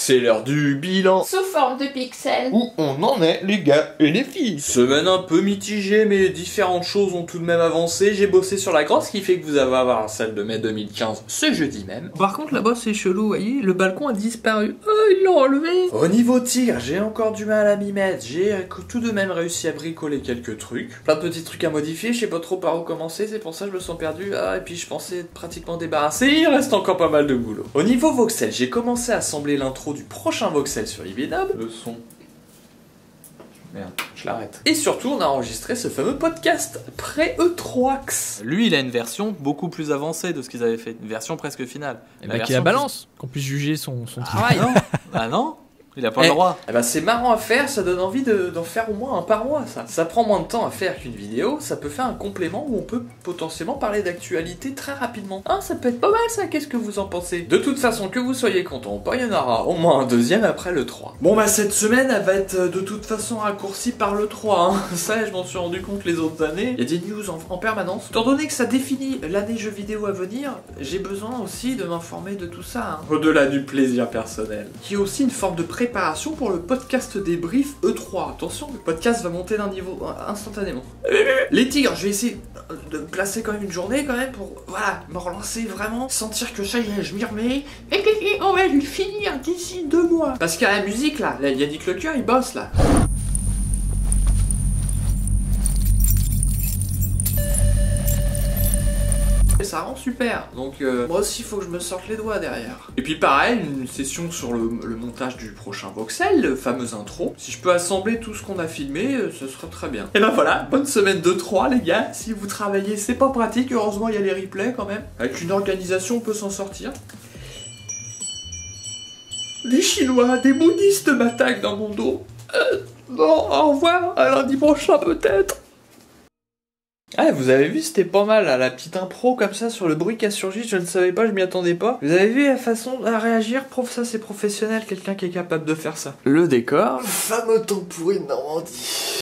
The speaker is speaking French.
C'est l'heure du bilan. Sous forme de pixels. Où on en est, les gars et les filles? Semaine un peu mitigée, mais différentes choses ont tout de même avancé. J'ai bossé sur la grotte, ce qui fait que vous allez avoir celle de mai 2015 ce jeudi même. Par contre, là-bas, c'est chelou, vous voyez, le balcon a disparu. Oh, ils l'ont enlevé. Au niveau tigre, j'ai encore du mal à m'y mettre. J'ai tout de même réussi à bricoler quelques trucs. Plein de petits trucs à modifier, je sais pas trop par où commencer, c'est pour ça que je me sens perdu. Ah, et puis je pensais être pratiquement débarrassé, il reste encore pas mal de boulot. Au niveau voxel, j'ai commencé à assembler l'intro du prochain voxel sur Ibedab. Le son... Merde, je l'arrête. Et surtout, on a enregistré ce fameux podcast pré-E3X. Lui, il a une version beaucoup plus avancée de ce qu'ils avaient fait, une version presque finale. Et bah, qu'il la balance, qu'on puisse juger son travail. travail. Ah non, il a pas le droit. Eh ben c'est marrant à faire, ça donne envie d'en faire au moins un par mois, ça. Ça prend moins de temps à faire qu'une vidéo, ça peut faire un complément où on peut potentiellement parler d'actualité très rapidement. Ah, ça peut être pas mal ça, qu'est-ce que vous en pensez? De toute façon, que vous soyez content ou pas, il y en aura au moins un deuxième après le 3. Bon bah cette semaine, elle va être de toute façon raccourcie par le 3, hein. Ça, je m'en suis rendu compte les autres années. Il y a des news en permanence. Étant donné que ça définit l'année jeux vidéo à venir, j'ai besoin aussi de m'informer de tout ça, hein. Au-delà du plaisir personnel. Il y a aussi une forme de préparation pour le podcast débrief E3. Attention, le podcast va monter d'un niveau instantanément. Les tigres, je vais essayer de me placer quand même une journée quand même pour, voilà, me relancer vraiment, sentir que ça y est, je m'y remets, et on va le finir d'ici 2 mois. Parce qu'à la musique là, Yannick Lecœur il bosse là. Et ça rend super, donc moi aussi il faut que je me sorte les doigts derrière. Et puis pareil, une session sur le montage du prochain voxel, le fameux intro. Si je peux assembler tout ce qu'on a filmé, ce serait très bien. Et ben voilà, bonne semaine de 3 les gars. Si vous travaillez, c'est pas pratique, heureusement il y a les replays quand même. Avec une organisation on peut s'en sortir. Les Chinois, des bouddhistes m'attaquent dans mon dos. Bon, au revoir, à lundi prochain peut-être. Ah, vous avez vu, c'était pas mal, là, la petite impro comme ça sur le bruit qui a surgi, je ne savais pas, je m'y attendais pas. Vous avez vu la façon à réagir, prof, ça c'est professionnel, quelqu'un qui est capable de faire ça. Le décor. Le fameux temps pourri de Normandie.